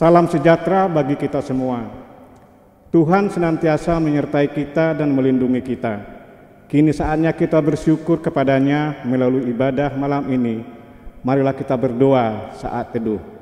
Salam sejahtera bagi kita semua. Tuhan senantiasa menyertai kita dan melindungi kita. Kini saatnya kita bersyukur kepadanya melalui ibadah malam ini. Marilah kita berdoa saat teduh.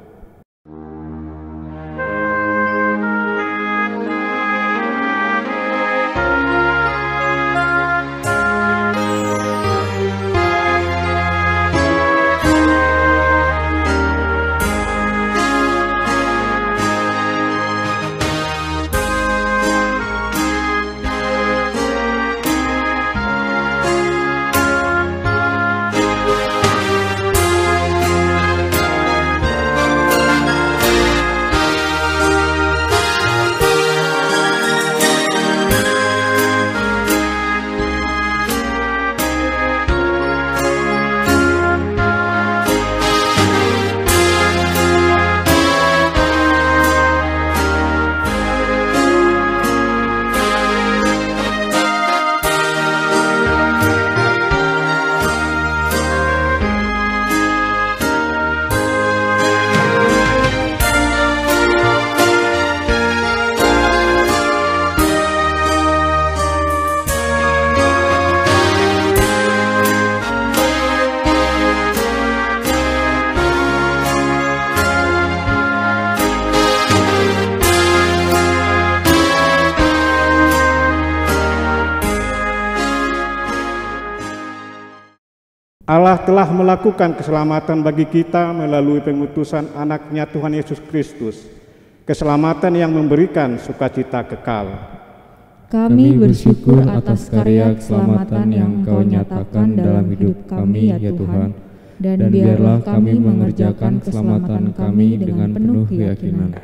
Allah telah melakukan keselamatan bagi kita melalui pengutusan anaknya Tuhan Yesus Kristus, keselamatan yang memberikan sukacita kekal. Kami bersyukur atas karya keselamatan yang Kau nyatakan dalam hidup kami ya Tuhan, dan biarlah kami mengerjakan keselamatan kami dengan penuh keyakinan.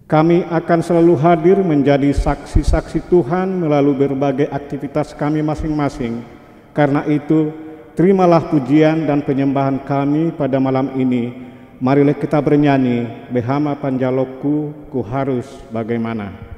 Kami akan selalu hadir menjadi saksi-saksi Tuhan melalui berbagai aktivitas kami masing-masing. Karena itu, terimalah pujian dan penyembahan kami pada malam ini. Marilah kita bernyanyi, Behama Panjalokku, ku harus bagaimana.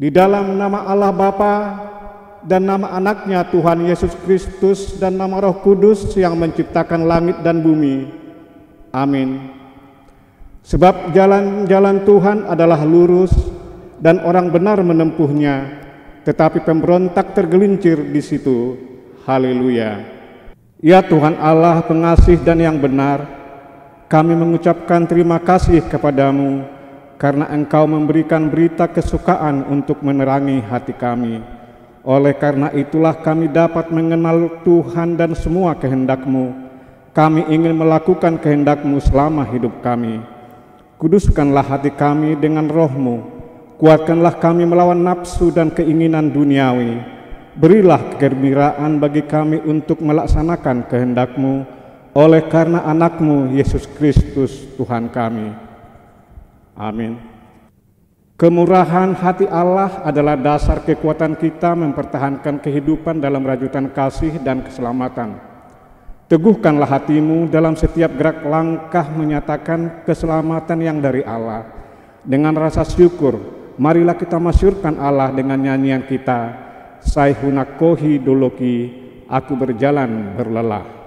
Di dalam nama Allah Bapa dan nama anaknya Tuhan Yesus Kristus dan nama Roh Kudus yang menciptakan langit dan bumi. Amin. Sebab jalan-jalan Tuhan adalah lurus dan orang benar menempuhnya, tetapi pemberontak tergelincir di situ. Haleluya. Ya Tuhan Allah pengasih dan yang benar, kami mengucapkan terima kasih kepadamu karena Engkau memberikan berita kesukaan untuk menerangi hati kami. Oleh karena itulah kami dapat mengenal Tuhan dan semua kehendak-Mu. Kami ingin melakukan kehendak-Mu selama hidup kami. Kuduskanlah hati kami dengan Roh-Mu. Kuatkanlah kami melawan nafsu dan keinginan duniawi. Berilah kegembiraan bagi kami untuk melaksanakan kehendak-Mu oleh karena anak-Mu Yesus Kristus Tuhan kami. Amin. Kemurahan hati Allah adalah dasar kekuatan kita mempertahankan kehidupan dalam rajutan kasih dan keselamatan. Teguhkanlah hatimu dalam setiap gerak langkah menyatakan keselamatan yang dari Allah. Dengan rasa syukur, marilah kita masyurkan Allah dengan nyanyian kita, Sayhunakohi doloki, aku berjalan berlelah.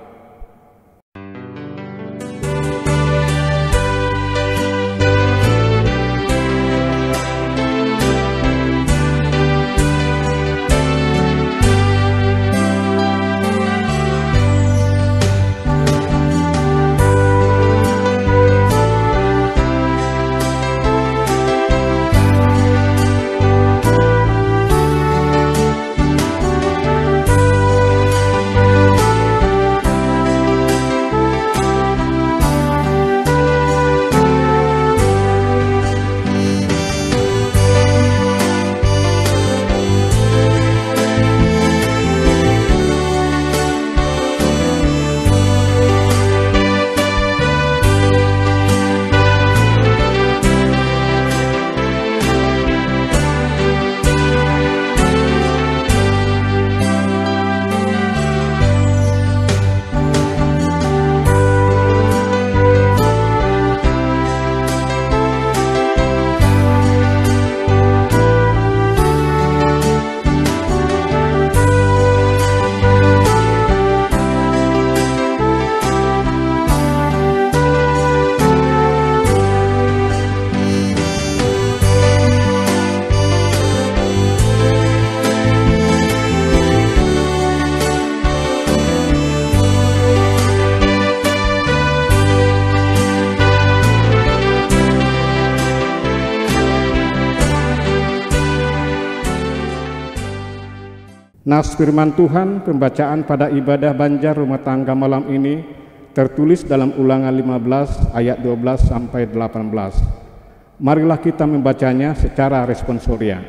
Nas firman Tuhan pembacaan pada ibadah Banjar Rumah Tangga malam ini tertulis dalam Ulangan 15 ayat 12 sampai 18. Marilah kita membacanya secara responsoria.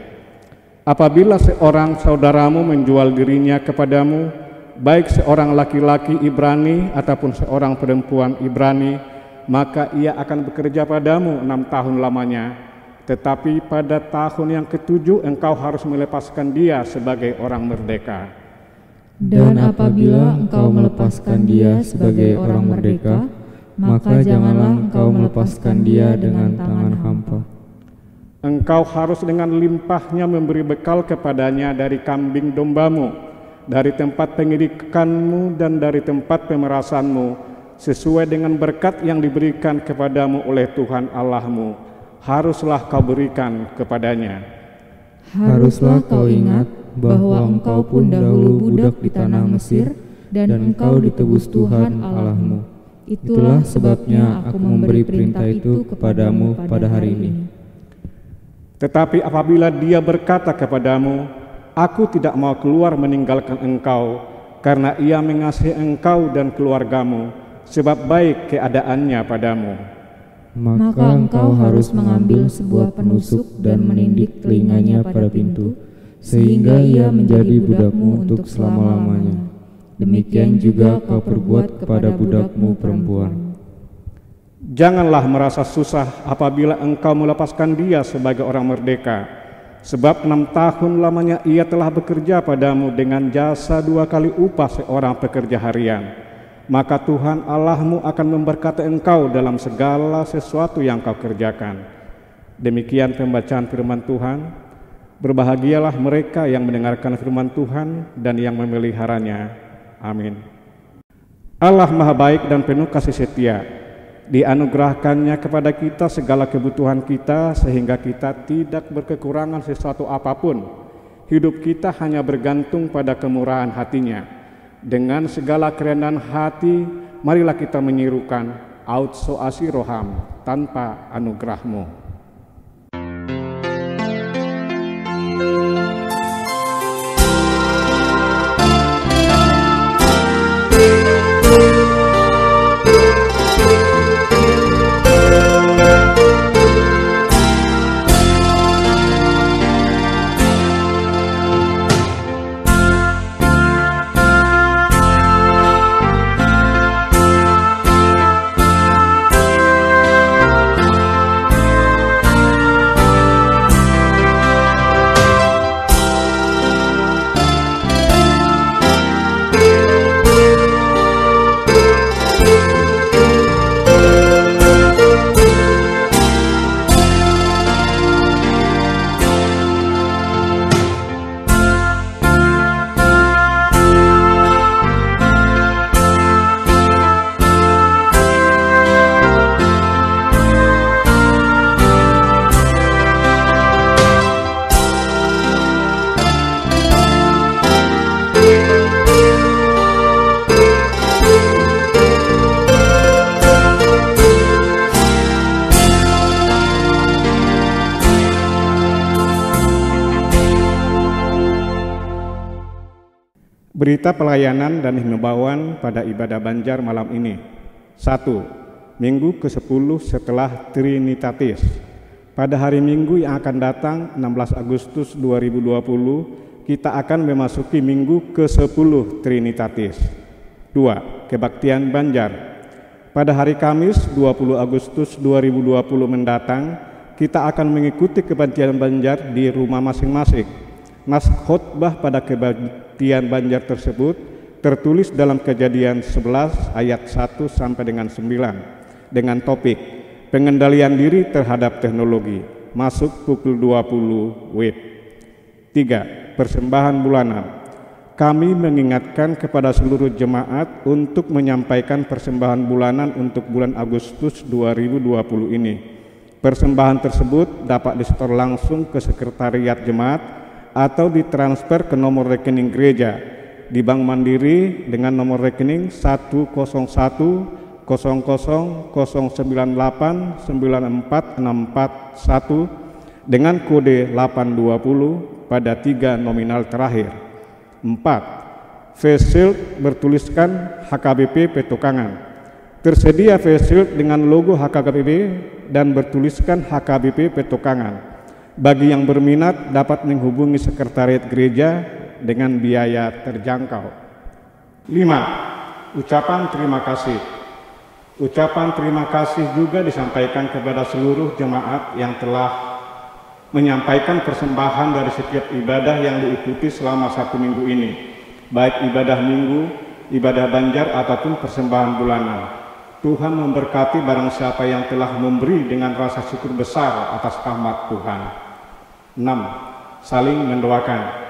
Apabila seorang saudaramu menjual dirinya kepadamu, baik seorang laki-laki Ibrani ataupun seorang perempuan Ibrani, maka ia akan bekerja padamu 6 tahun lamanya. Tetapi pada tahun yang ke-7 engkau harus melepaskan dia sebagai orang merdeka. Dan apabila engkau melepaskan dia sebagai orang merdeka, maka janganlah engkau melepaskan dia dengan tangan hampa. Engkau harus dengan limpahnya memberi bekal kepadanya dari kambing dombamu, dari tempat pendidikanmu dan dari tempat pemerasanmu, sesuai dengan berkat yang diberikan kepadamu oleh Tuhan Allahmu. Haruslah kau berikan kepadanya. Haruslah kau ingat bahwa engkau pun dahulu budak di tanah Mesir, dan engkau ditebus Tuhan Allahmu. Itulah sebabnya aku memberi perintah itu kepadamu pada hari ini. Tetapi apabila dia berkata kepadamu, aku tidak mau keluar meninggalkan engkau, karena ia mengasihi engkau dan keluargamu, sebab baik keadaannya padamu, maka engkau harus mengambil sebuah penusuk dan menindik telinganya pada pintu, sehingga ia menjadi budakmu untuk selama-lamanya. Demikian juga kau perbuat kepada budakmu perempuan. Janganlah merasa susah apabila engkau melepaskan dia sebagai orang merdeka, sebab 6 tahun lamanya ia telah bekerja padamu dengan jasa 2 kali upah seorang pekerja harian. Maka Tuhan Allahmu akan memberkati engkau dalam segala sesuatu yang kau kerjakan. Demikian pembacaan firman Tuhan. Berbahagialah mereka yang mendengarkan firman Tuhan dan yang memeliharanya. Amin. Allah Maha Baik dan penuh kasih setia, dianugerahkannya kepada kita segala kebutuhan kita sehingga kita tidak berkekurangan sesuatu apapun. Hidup kita hanya bergantung pada kemurahan hati-Nya. Dengan segala kerendahan hati, marilah kita menyerukan Aut so asi roham, tanpa anugerah-Mu. Berita pelayanan dan himbauan pada ibadah Banjar malam ini. 1. Minggu ke-10 setelah Trinitatis. Pada hari Minggu yang akan datang, 16 Agustus 2020, kita akan memasuki Minggu ke-10 Trinitatis. 2. Kebaktian Banjar. Pada hari Kamis 20 Agustus 2020 mendatang, kita akan mengikuti kebaktian Banjar di rumah masing-masing. Nas khotbah pada kebaktian Banjar tersebut tertulis dalam Kejadian 11 ayat 1 sampai dengan 9 dengan topik pengendalian diri terhadap teknologi, masuk pukul 20 WIB. 3. Persembahan bulanan. Kami mengingatkan kepada seluruh jemaat untuk menyampaikan persembahan bulanan untuk bulan Agustus 2020 ini. Persembahan tersebut dapat disetor langsung ke sekretariat jemaat atau ditransfer ke nomor rekening gereja di Bank Mandiri dengan nomor rekening 10100989461 dengan kode 820 pada 3 nominal terakhir. 4. Face shield bertuliskan HKBP Petokangan. Tersedia face shield dengan logo HKBP dan bertuliskan HKBP Petokangan. Bagi yang berminat dapat menghubungi sekretariat gereja dengan biaya terjangkau. 5. Ucapan terima kasih. Ucapan terima kasih juga disampaikan kepada seluruh jemaat yang telah menyampaikan persembahan dari setiap ibadah yang diikuti selama 1 minggu ini, baik ibadah minggu, ibadah Banjar ataupun persembahan bulanan. Tuhan memberkati barang siapa yang telah memberi dengan rasa syukur besar atas rahmat Tuhan. 6. Saling mendoakan.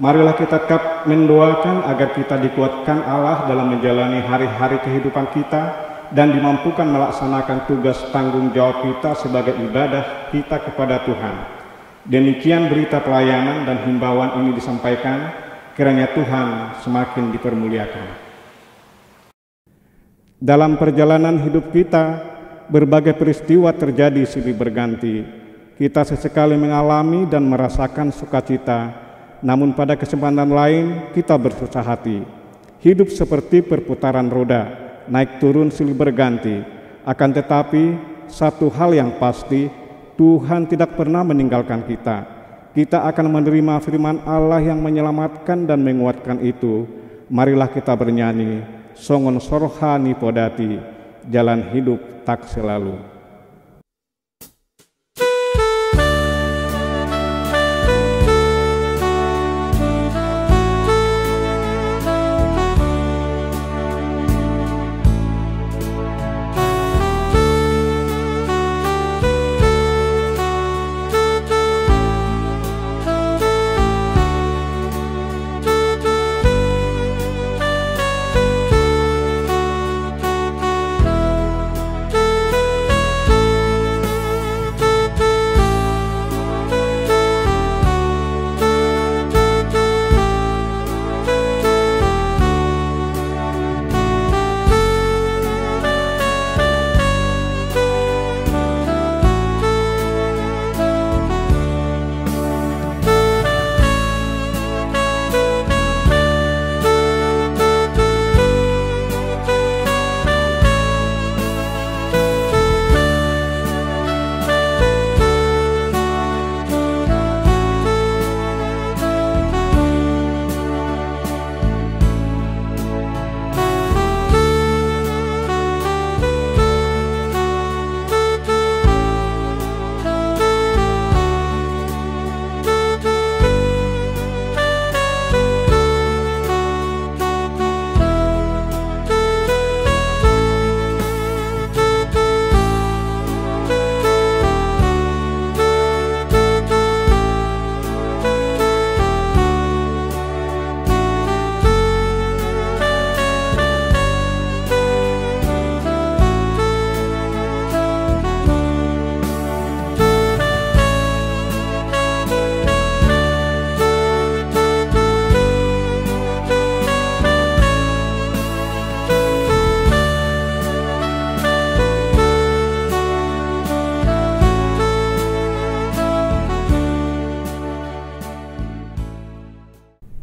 Marilah kita tetap mendoakan agar kita dikuatkan Allah dalam menjalani hari-hari kehidupan kita dan dimampukan melaksanakan tugas tanggung jawab kita sebagai ibadah kita kepada Tuhan. Demikian berita pelayanan dan himbauan ini disampaikan, kiranya Tuhan semakin dipermuliakan. Dalam perjalanan hidup kita, berbagai peristiwa terjadi silih berganti. Kita sesekali mengalami dan merasakan sukacita, namun pada kesempatan lain kita bersusah hati. Hidup seperti perputaran roda, naik turun silih berganti. Akan tetapi, satu hal yang pasti, Tuhan tidak pernah meninggalkan kita. Kita akan menerima firman Allah yang menyelamatkan dan menguatkan itu. Marilah kita bernyanyi, songon sorhani podati, jalan hidup tak selalu.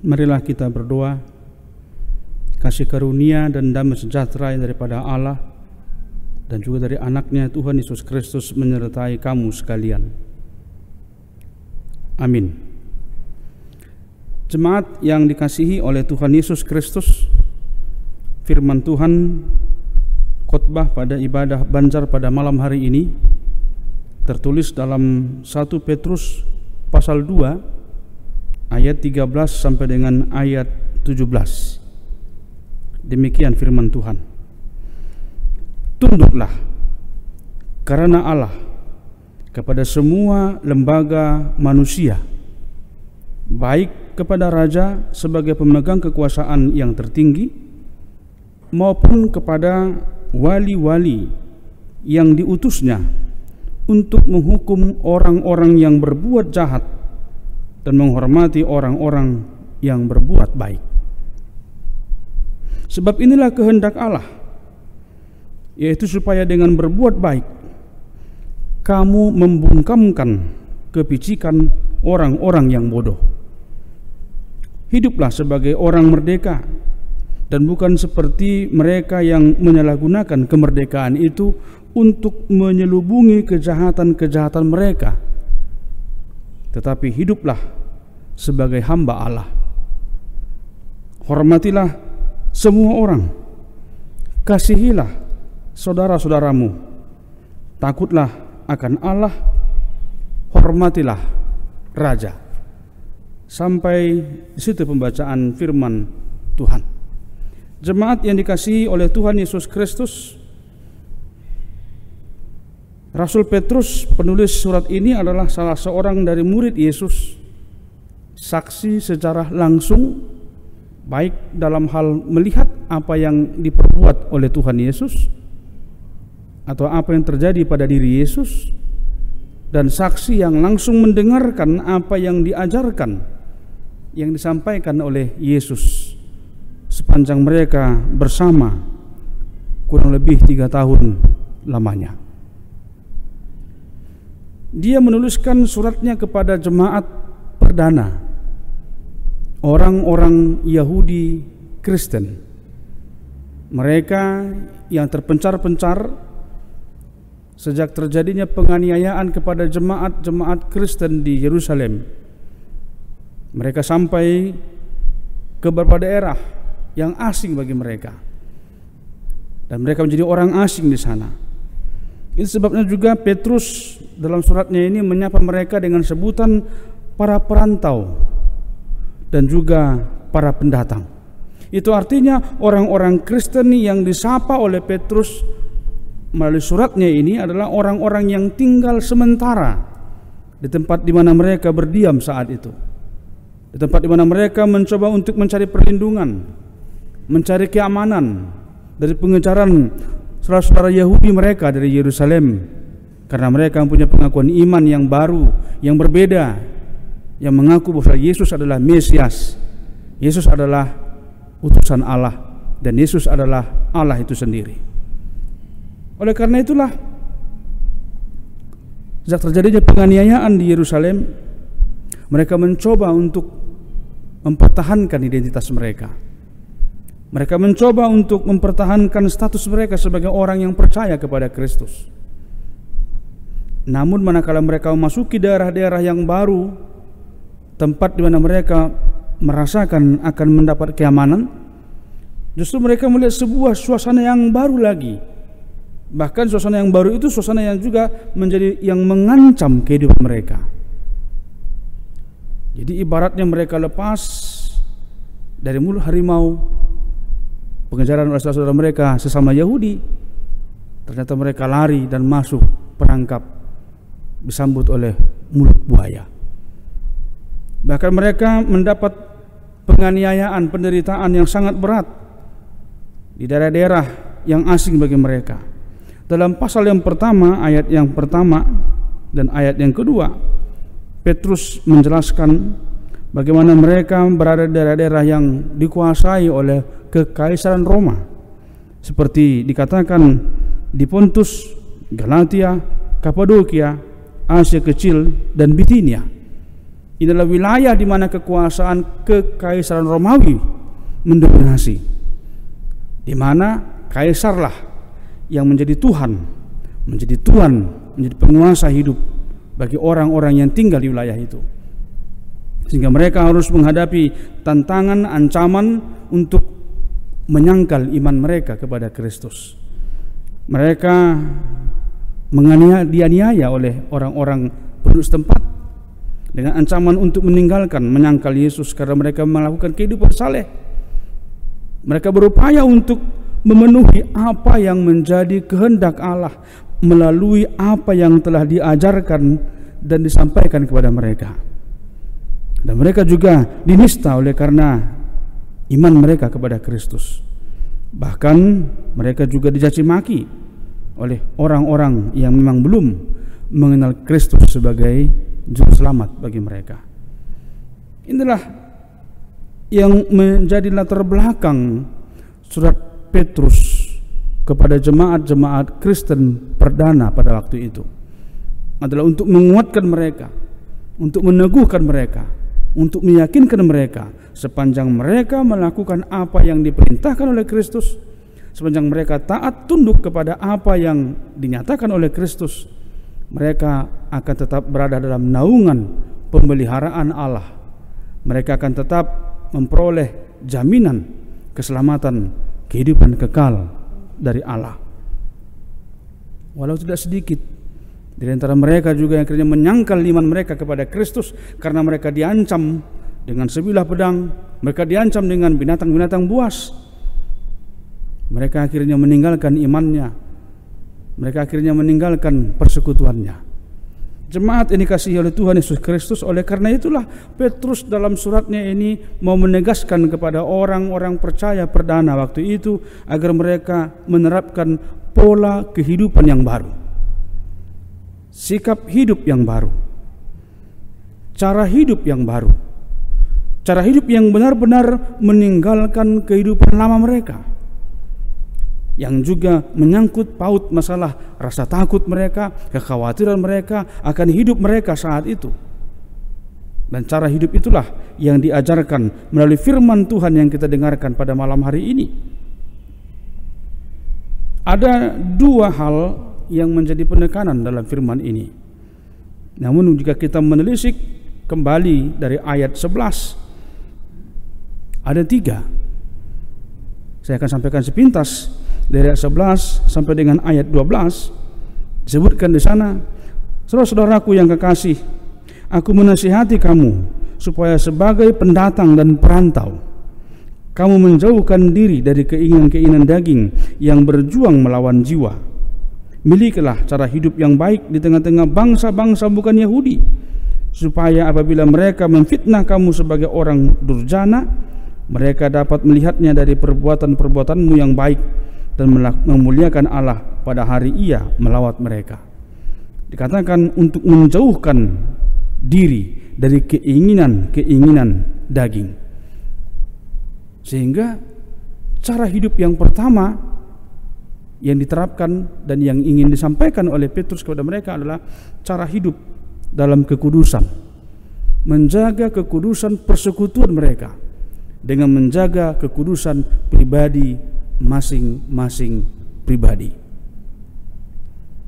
marilah kita berdoa. Kasih karunia dan damai sejahtera yang daripada Allah dan juga dari anaknya Tuhan Yesus Kristus menyertai kamu sekalian. Amin. Jemaat yang dikasihi oleh Tuhan Yesus Kristus, firman Tuhan khotbah pada ibadah Banjar pada malam hari ini tertulis dalam 1 Petrus pasal 2 ayat 13 sampai dengan ayat 17. Demikian firman Tuhan. Tunduklah karena Allah kepada semua lembaga manusia, baik kepada raja sebagai pemegang kekuasaan yang tertinggi, maupun kepada wali-wali yang diutusnya untuk menghukum orang-orang yang berbuat jahat dan menghormati orang-orang yang berbuat baik. Sebab inilah kehendak Allah, yaitu supaya dengan berbuat baik kamu membungkamkan kepicikan orang-orang yang bodoh. Hiduplah sebagai orang merdeka dan bukan seperti mereka yang menyalahgunakan kemerdekaan itu untuk menyelubungi kejahatan-kejahatan mereka, tetapi hiduplah sebagai hamba Allah. Hormatilah semua orang, kasihilah saudara-saudaramu, takutlah akan Allah, hormatilah raja. Sampai di situ pembacaan firman Tuhan. Jemaat yang dikasihi oleh Tuhan Yesus Kristus, Rasul Petrus penulis surat ini adalah salah seorang dari murid Yesus, saksi secara langsung baik dalam hal melihat apa yang diperbuat oleh Tuhan Yesus atau apa yang terjadi pada diri Yesus, dan saksi yang langsung mendengarkan apa yang diajarkan, yang disampaikan oleh Yesus sepanjang mereka bersama kurang lebih 3 tahun lamanya. Dia menuliskan suratnya kepada jemaat perdana, orang-orang Yahudi Kristen, mereka yang terpencar-pencar sejak terjadinya penganiayaan kepada jemaat-jemaat Kristen di Yerusalem. Mereka sampai ke beberapa daerah yang asing bagi mereka, dan mereka menjadi orang asing di sana. Itu sebabnya juga Petrus dalam suratnya ini menyapa mereka dengan sebutan para perantau dan juga para pendatang. Itu artinya orang-orang Kristen yang disapa oleh Petrus melalui suratnya ini adalah orang-orang yang tinggal sementara di tempat di mana mereka berdiam saat itu, di tempat di mana mereka mencoba untuk mencari perlindungan, mencari keamanan dari pengejaran saudara-saudara Yahudi mereka dari Yerusalem, karena mereka mempunyai pengakuan iman yang baru, yang berbeda, yang mengaku bahwa Yesus adalah Mesias, Yesus adalah utusan Allah, dan Yesus adalah Allah itu sendiri. Oleh karena itulah, sejak terjadinya penganiayaan di Yerusalem, mereka mencoba untuk mempertahankan identitas mereka. Mereka mencoba untuk mempertahankan status mereka sebagai orang yang percaya kepada Kristus. Namun manakala mereka memasuki daerah-daerah yang baru, tempat di mana mereka merasakan akan mendapat keamanan, justru mereka melihat sebuah suasana yang baru lagi. Bahkan suasana yang baru itu suasana yang juga menjadi yang mengancam kehidupan mereka. Jadi ibaratnya mereka lepas dari mulut harimau, pengejaran oleh saudara mereka sesama Yahudi, ternyata mereka lari dan masuk perangkap, disambut oleh mulut buaya. Bahkan mereka mendapat penganiayaan, penderitaan yang sangat berat di daerah-daerah yang asing bagi mereka. Dalam pasal yang pertama, ayat yang pertama dan ayat yang kedua, Petrus menjelaskan bagaimana mereka berada di daerah-daerah yang dikuasai oleh kekaisaran Roma, seperti dikatakan di Pontus, Galatia, Kapadokia, Asia Kecil, dan Bitinia. Ini adalah wilayah di mana kekuasaan kekaisaran Romawi mendominasi, di mana kaisarlah yang menjadi Tuhan, menjadi tuan, menjadi penguasa hidup bagi orang-orang yang tinggal di wilayah itu. Sehingga mereka harus menghadapi tantangan, ancaman untuk menyangkal iman mereka kepada Kristus. Mereka dianiaya oleh orang-orang penduduk setempat dengan ancaman untuk meninggalkan, menyangkal Yesus karena mereka melakukan kehidupan saleh. Mereka berupaya untuk memenuhi apa yang menjadi kehendak Allah melalui apa yang telah diajarkan dan disampaikan kepada mereka. Dan mereka juga dinista oleh karena iman mereka kepada Kristus. Bahkan mereka juga dicaci maki oleh orang-orang yang memang belum mengenal Kristus sebagai juru selamat bagi mereka. Inilah yang menjadi latar belakang surat Petrus kepada jemaat-jemaat Kristen perdana pada waktu itu, adalah untuk menguatkan mereka, untuk meneguhkan mereka, untuk meyakinkan mereka sepanjang mereka melakukan apa yang diperintahkan oleh Kristus, sepanjang mereka taat tunduk kepada apa yang dinyatakan oleh Kristus, mereka akan tetap berada dalam naungan pemeliharaan Allah. Mereka akan tetap memperoleh jaminan keselamatan, kehidupan kekal dari Allah. Walau tidak sedikit di antara mereka juga yang akhirnya menyangkal iman mereka kepada Kristus karena mereka diancam dengan sebilah pedang, mereka diancam dengan binatang-binatang buas. Mereka akhirnya meninggalkan imannya, mereka akhirnya meninggalkan persekutuannya. Jemaat ini dikasihi oleh Tuhan Yesus Kristus, oleh karena itulah Petrus dalam suratnya ini mau menegaskan kepada orang-orang percaya perdana waktu itu agar mereka menerapkan pola kehidupan yang baru, sikap hidup yang baru, cara hidup yang baru, cara hidup yang benar-benar meninggalkan kehidupan lama mereka, yang juga menyangkut paut masalah rasa takut mereka, kekhawatiran mereka akan hidup mereka saat itu. Dan cara hidup itulah yang diajarkan melalui firman Tuhan yang kita dengarkan pada malam hari ini. Ada dua hal yang menjadi penekanan dalam firman ini. Namun jika kita menelisik kembali dari ayat 11, ada tiga. Saya akan sampaikan sepintas. Dari ayat 11 sampai dengan ayat 12 disebutkan di sana, saudara-saudaraku yang kekasih, aku menasihati kamu supaya sebagai pendatang dan perantau kamu menjauhkan diri dari keinginan-keinginan daging yang berjuang melawan jiwa. Milikilah cara hidup yang baik di tengah-tengah bangsa-bangsa bukan Yahudi, supaya apabila mereka memfitnah kamu sebagai orang durjana, mereka dapat melihatnya dari perbuatan-perbuatanmu yang baik dan memuliakan Allah pada hari Ia melawat mereka. Dikatakan untuk menjauhkan diri dari keinginan-keinginan daging. Sehingga cara hidup yang pertama yang diterapkan dan yang ingin disampaikan oleh Petrus kepada mereka adalah cara hidup dalam kekudusan. Menjaga kekudusan persekutuan mereka dengan menjaga kekudusan pribadi masing-masing pribadi.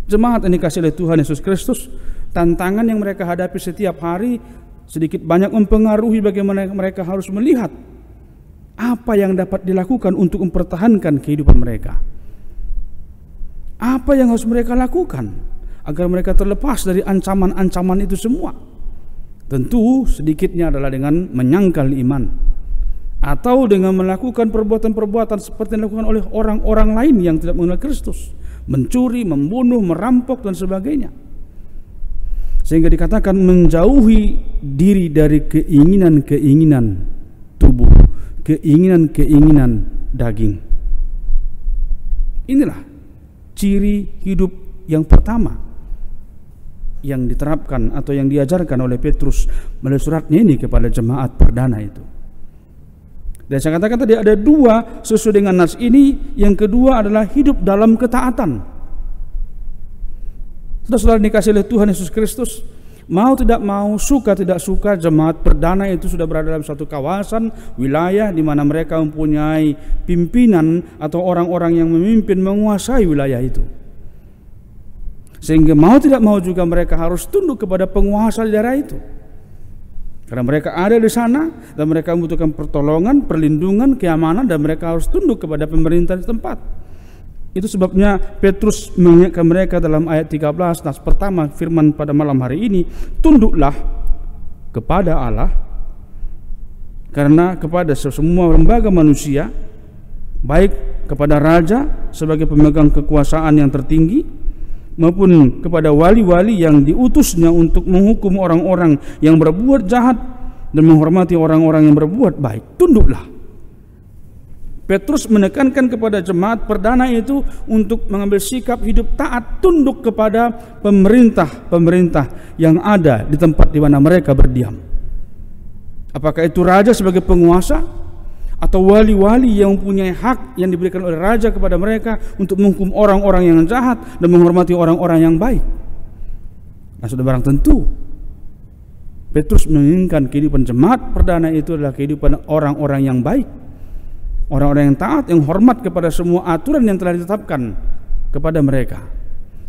Jemaat yang dikasihi oleh Tuhan Yesus Kristus, tantangan yang mereka hadapi setiap hari sedikit banyak mempengaruhi bagaimana mereka harus melihat apa yang dapat dilakukan untuk mempertahankan kehidupan mereka. Apa yang harus mereka lakukan agar mereka terlepas dari ancaman-ancaman itu semua? Tentu sedikitnya adalah dengan menyangkal iman, atau dengan melakukan perbuatan-perbuatan seperti yang dilakukan oleh orang-orang lain yang tidak mengenal Kristus, mencuri, membunuh, merampok dan sebagainya. Sehingga dikatakan menjauhi diri dari keinginan-keinginan tubuh, keinginan-keinginan daging. Inilah ciri hidup yang pertama yang diterapkan atau yang diajarkan oleh Petrus melalui suratnya ini kepada jemaat perdana itu. Dan saya katakan tadi ada dua sesuai dengan nas ini. Yang kedua adalah hidup dalam ketaatan. Saudara-saudara dikasihi oleh Tuhan Yesus Kristus, Mau tidak mau, suka tidak suka, jemaat perdana itu sudah berada dalam suatu kawasan, wilayah di mana mereka mempunyai pimpinan atau orang-orang yang memimpin, menguasai wilayah itu. Sehingga mau tidak mau juga mereka harus tunduk kepada penguasa di daerah itu. Karena mereka ada di sana dan mereka membutuhkan pertolongan, perlindungan, keamanan, dan mereka harus tunduk kepada pemerintah di tempat. Itu sebabnya Petrus mengingatkan mereka dalam ayat 13, nas pertama firman pada malam hari ini, tunduklah kepada Allah, karena kepada semua lembaga manusia, baik kepada raja sebagai pemegang kekuasaan yang tertinggi, maupun kepada wali-wali yang diutusnya untuk menghukum orang-orang yang berbuat jahat dan menghormati orang-orang yang berbuat baik. Tunduklah. Petrus menekankan kepada jemaat perdana itu untuk mengambil sikap hidup taat, tunduk kepada pemerintah-pemerintah yang ada di tempat di mana mereka berdiam. Apakah itu raja sebagai penguasa, atau wali-wali yang mempunyai hak yang diberikan oleh raja kepada mereka untuk menghukum orang-orang yang jahat dan menghormati orang-orang yang baik. Nah, sudah barang tentu Petrus menginginkan kehidupan jemaat perdana itu adalah kehidupan orang-orang yang baik, orang-orang yang taat, yang hormat kepada semua aturan yang telah ditetapkan kepada mereka.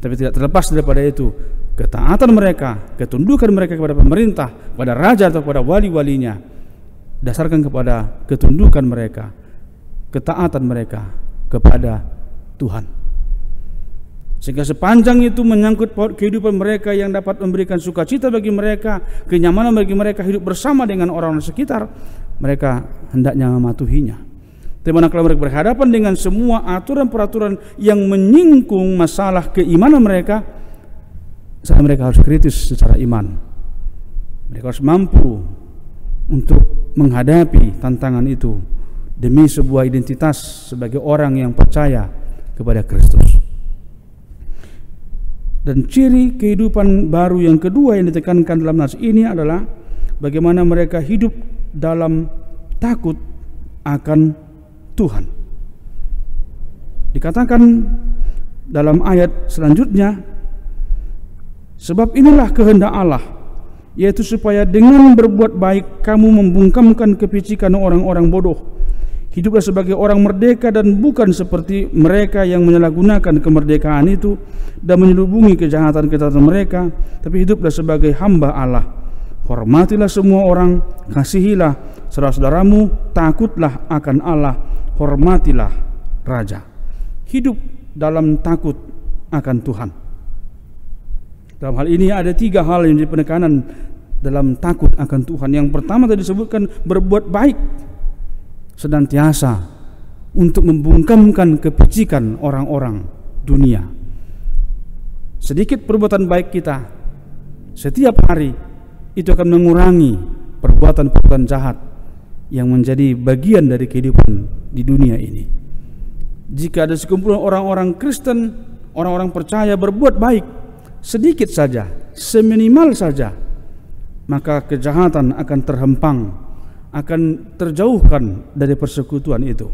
Tapi tidak terlepas daripada itu, ketaatan mereka, ketundukan mereka kepada pemerintah, kepada raja atau kepada wali-walinya, dasarkan kepada ketundukan mereka, ketaatan mereka kepada Tuhan. Sehingga sepanjang itu menyangkut paut kehidupan mereka yang dapat memberikan sukacita bagi mereka, kenyamanan bagi mereka hidup bersama dengan orang-orang sekitar, mereka hendaknya mematuhinya. Tapi manakala mereka berhadapan dengan semua aturan-peraturan yang menyinggung masalah keimanan mereka, mereka harus kritis secara iman. Mereka harus mampu untuk menghadapi tantangan itu demi sebuah identitas sebagai orang yang percaya kepada Kristus. Dan ciri kehidupan baru yang kedua yang ditekankan dalam nas ini adalah bagaimana mereka hidup dalam takut akan Tuhan. Dikatakan dalam ayat selanjutnya, sebab inilah kehendak Allah, yaitu supaya dengan berbuat baik kamu membungkamkan kepicikan orang-orang bodoh. Hiduplah sebagai orang merdeka dan bukan seperti mereka yang menyalahgunakan kemerdekaan itu dan menyelubungi kejahatan-kejahatan mereka, tapi hiduplah sebagai hamba Allah. Hormatilah semua orang, kasihilah saudara-saudaramu, takutlah akan Allah, hormatilah raja. Hidup dalam takut akan Tuhan. Dalam hal ini ada 3 hal yang menjadi penekanan dalam takut akan Tuhan. Yang pertama tadi disebutkan berbuat baik senantiasa untuk membungkamkan kepicikan orang-orang dunia. Sedikit perbuatan baik kita setiap hari itu akan mengurangi perbuatan-perbuatan jahat yang menjadi bagian dari kehidupan di dunia ini. Jika ada sekumpulan orang-orang Kristen, orang-orang percaya berbuat baik sedikit saja, seminimal saja, maka kejahatan akan terhempang, akan terjauhkan dari persekutuan itu.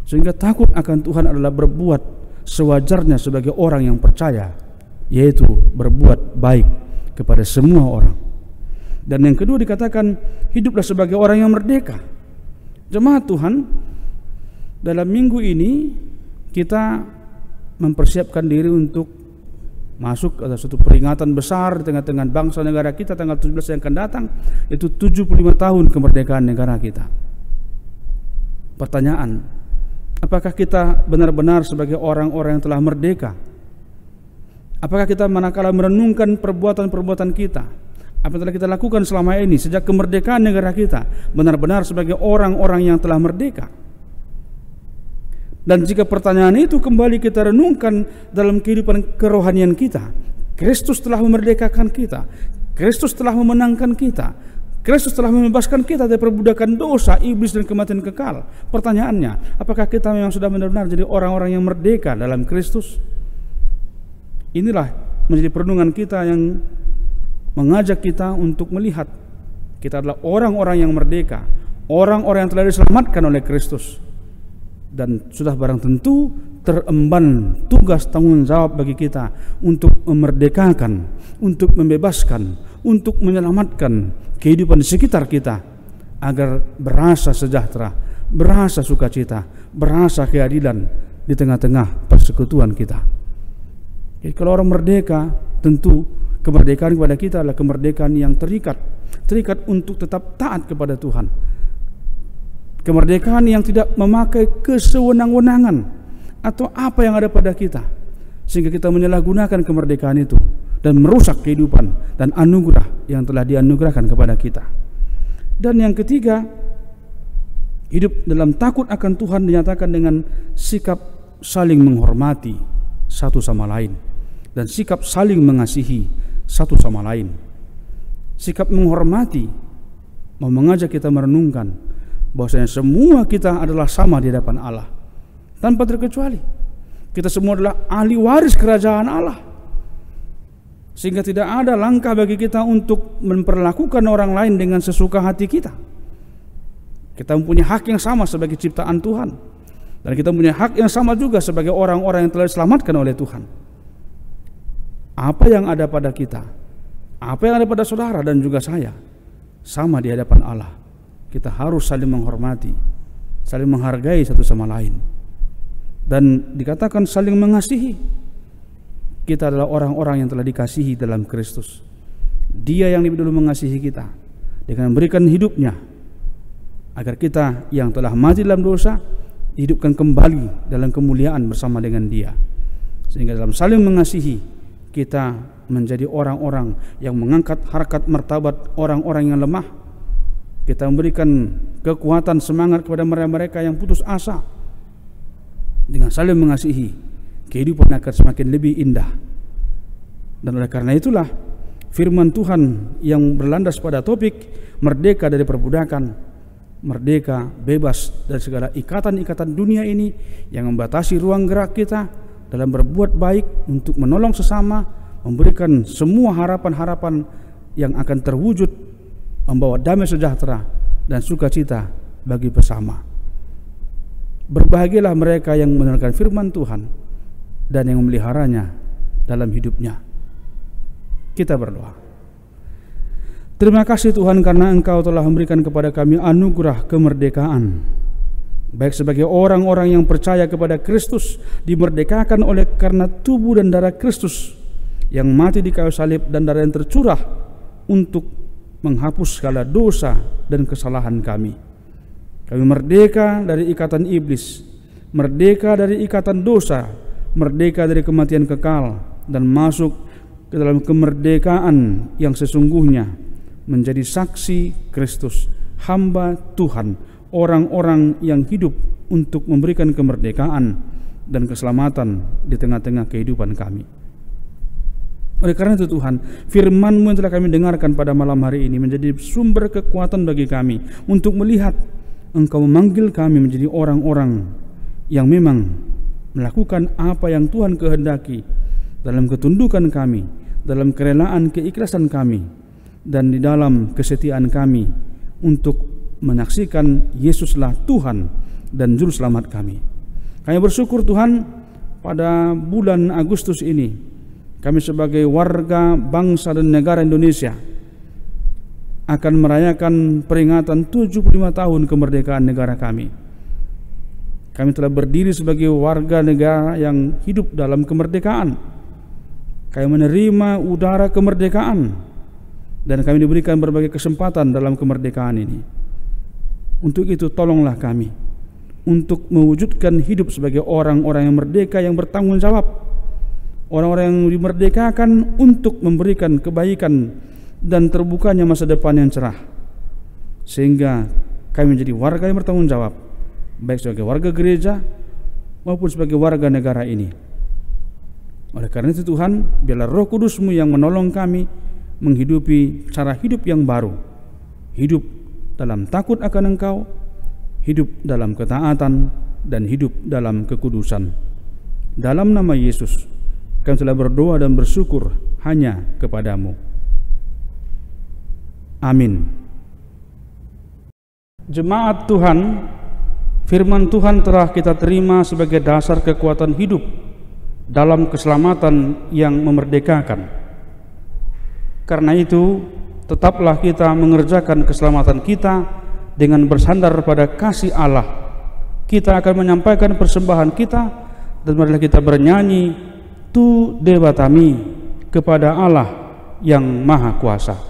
Sehingga takut akan Tuhan adalah berbuat sewajarnya sebagai orang yang percaya, yaitu berbuat baik kepada semua orang. Dan yang kedua dikatakan hiduplah sebagai orang yang merdeka. Jemaat Tuhan, dalam minggu ini kita mempersiapkan diri untuk masuk ada suatu peringatan besar di tengah-tengah bangsa negara kita tanggal 17 yang akan datang, itu 75 tahun kemerdekaan negara kita. Pertanyaan, apakah kita benar-benar sebagai orang-orang yang telah merdeka? Apakah kita manakala merenungkan perbuatan-perbuatan kita, apa yang telah kita lakukan selama ini sejak kemerdekaan negara kita, benar-benar sebagai orang-orang yang telah merdeka? Dan jika pertanyaan itu kembali kita renungkan dalam kehidupan kerohanian kita, Kristus telah memerdekakan kita, Kristus telah memenangkan kita, Kristus telah membebaskan kita dari perbudakan dosa, iblis dan kematian kekal. Pertanyaannya, apakah kita memang sudah benar-benar jadi orang-orang yang merdeka dalam Kristus? Inilah menjadi perenungan kita yang mengajak kita untuk melihat kita adalah orang-orang yang merdeka, orang-orang yang telah diselamatkan oleh Kristus. Dan sudah barang tentu teremban tugas tanggung jawab bagi kita untuk memerdekakan, untuk membebaskan, untuk menyelamatkan kehidupan di sekitar kita agar berasa sejahtera, berasa sukacita, berasa keadilan di tengah-tengah persekutuan kita. Jadi kalau orang merdeka, tentu kemerdekaan kepada kita adalah kemerdekaan yang terikat untuk tetap taat kepada Tuhan. Kemerdekaan yang tidak memakai kesewenang-wenangan atau apa yang ada pada kita, sehingga kita menyalahgunakan kemerdekaan itu dan merusak kehidupan dan anugerah yang telah dianugerahkan kepada kita. Dan yang ketiga, hidup dalam takut akan Tuhan dinyatakan dengan sikap saling menghormati satu sama lain dan sikap saling mengasihi satu sama lain. Sikap menghormati mau mengajak kita merenungkan bahwasanya semua kita adalah sama di hadapan Allah tanpa terkecuali. Kita semua adalah ahli waris kerajaan Allah, sehingga tidak ada langkah bagi kita untuk memperlakukan orang lain dengan sesuka hati kita. Kita mempunyai hak yang sama sebagai ciptaan Tuhan, dan kita mempunyai hak yang sama juga sebagai orang-orang yang telah diselamatkan oleh Tuhan. Apa yang ada pada kita, apa yang ada pada saudara dan juga saya, sama di hadapan Allah. Kita harus saling menghormati, saling menghargai satu sama lain. Dan dikatakan saling mengasihi. Kita adalah orang-orang yang telah dikasihi dalam Kristus. Dia yang lebih dulu mengasihi kita dengan memberikan hidupnya agar kita yang telah mati dalam dosa dihidupkan kembali dalam kemuliaan bersama dengan Dia. Sehingga dalam saling mengasihi kita menjadi orang-orang yang mengangkat harkat martabat orang-orang yang lemah. Kita memberikan kekuatan semangat kepada mereka yang putus asa. Dengan saling mengasihi, kehidupan akan semakin lebih indah. Dan oleh karena itulah firman Tuhan yang berlandas pada topik merdeka dari perbudakan, merdeka bebas dari segala ikatan-ikatan dunia ini yang membatasi ruang gerak kita dalam berbuat baik untuk menolong sesama, memberikan semua harapan-harapan yang akan terwujud, membawa damai sejahtera dan sukacita bagi bersama. Berbahagialah mereka yang mendengarkan firman Tuhan dan yang memeliharanya dalam hidupnya. Kita berdoa. Terima kasih Tuhan karena Engkau telah memberikan kepada kami anugerah kemerdekaan, baik sebagai orang-orang yang percaya kepada Kristus, dimerdekakan oleh karena tubuh dan darah Kristus yang mati di kayu salib dan darah yang tercurah untuk menghapus segala dosa dan kesalahan kami. Kami merdeka dari ikatan iblis, merdeka dari ikatan dosa, merdeka dari kematian kekal, dan masuk ke dalam kemerdekaan yang sesungguhnya menjadi saksi Kristus, hamba Tuhan, orang-orang yang hidup untuk memberikan kemerdekaan dan keselamatan di tengah-tengah kehidupan kami. Oleh karena itu Tuhan, firman-Mu yang telah kami dengarkan pada malam hari ini menjadi sumber kekuatan bagi kami untuk melihat Engkau memanggil kami menjadi orang-orang yang memang melakukan apa yang Tuhan kehendaki dalam ketundukan kami, dalam kerelaan keikhlasan kami, dan di dalam kesetiaan kami untuk menyaksikan Yesuslah Tuhan dan Juru Selamat kami. Kami bersyukur Tuhan, pada bulan Agustus ini kami sebagai warga bangsa dan negara Indonesia akan merayakan peringatan 75 tahun kemerdekaan negara kami. Kami telah berdiri sebagai warga negara yang hidup dalam kemerdekaan. Kami menerima udara kemerdekaan dan kami diberikan berbagai kesempatan dalam kemerdekaan ini. Untuk itu tolonglah kami untuk mewujudkan hidup sebagai orang-orang yang merdeka yang bertanggung jawab. Orang-orang yang dimerdekakan untuk memberikan kebaikan dan terbukanya masa depan yang cerah. Sehingga kami menjadi warga yang bertanggung jawab, baik sebagai warga gereja maupun sebagai warga negara ini. Oleh karena itu Tuhan, biarlah Roh Kudus-Mu yang menolong kami menghidupi cara hidup yang baru. Hidup dalam takut akan Engkau, hidup dalam ketaatan, dan hidup dalam kekudusan. Dalam nama Yesus kami telah berdoa dan bersyukur hanya kepada-Mu. Amin. Jemaat Tuhan, Firman Tuhan telah kita terima sebagai dasar kekuatan hidup dalam keselamatan yang memerdekakan. Karena itu, tetaplah kita mengerjakan keselamatan kita dengan bersandar pada kasih Allah. Kita akan menyampaikan persembahan kita, dan marilah kita bernyanyi Tu Devatami kepada Allah yang Maha Kuasa.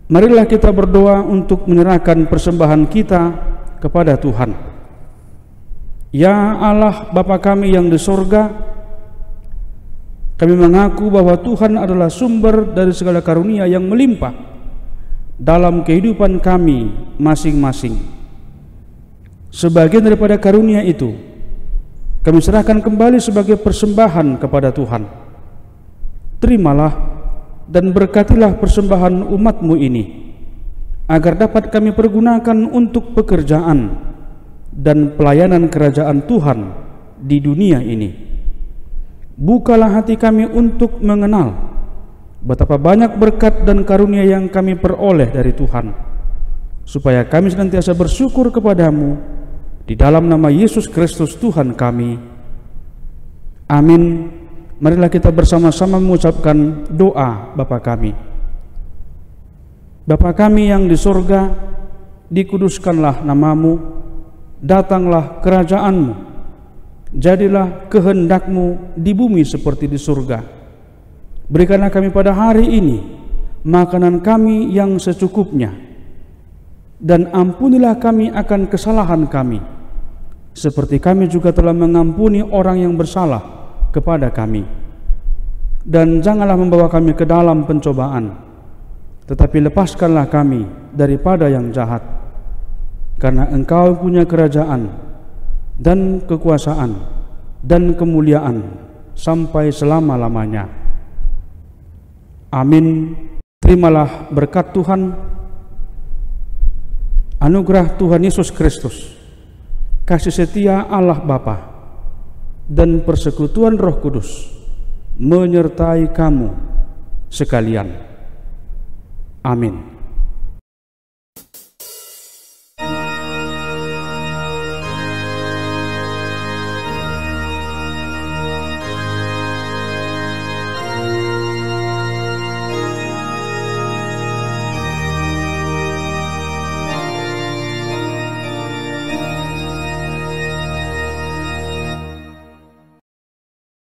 Marilah kita berdoa untuk menyerahkan persembahan kita kepada Tuhan. Ya Allah Bapa kami yang di sorga, kami mengaku bahwa Tuhan adalah sumber dari segala karunia yang melimpah dalam kehidupan kami masing-masing. Sebagian daripada karunia itu kami serahkan kembali sebagai persembahan kepada Tuhan. Terimalah dan berkatilah persembahan umat-Mu ini, agar dapat kami pergunakan untuk pekerjaan dan pelayanan kerajaan Tuhan di dunia ini. Bukalah hati kami untuk mengenal betapa banyak berkat dan karunia yang kami peroleh dari Tuhan, supaya kami senantiasa bersyukur kepadamu di dalam nama Yesus Kristus Tuhan kami. Amin. Marilah kita bersama-sama mengucapkan doa Bapa kami. Bapa kami yang di surga, dikuduskanlah namamu, datanglah kerajaan-Mu, jadilah kehendak-Mu di bumi seperti di surga. Berikanlah kami pada hari ini makanan kami yang secukupnya, dan ampunilah kami akan kesalahan kami, seperti kami juga telah mengampuni orang yang bersalah kepada kami. Dan janganlah membawa kami ke dalam pencobaan, tetapi lepaskanlah kami daripada yang jahat, karena Engkau punya kerajaan dan kekuasaan dan kemuliaan sampai selama-lamanya. Amin. Terimalah berkat Tuhan, anugerah Tuhan Yesus Kristus, kasih setia Allah Bapa, dan persekutuan Roh Kudus menyertai kamu sekalian. Amin.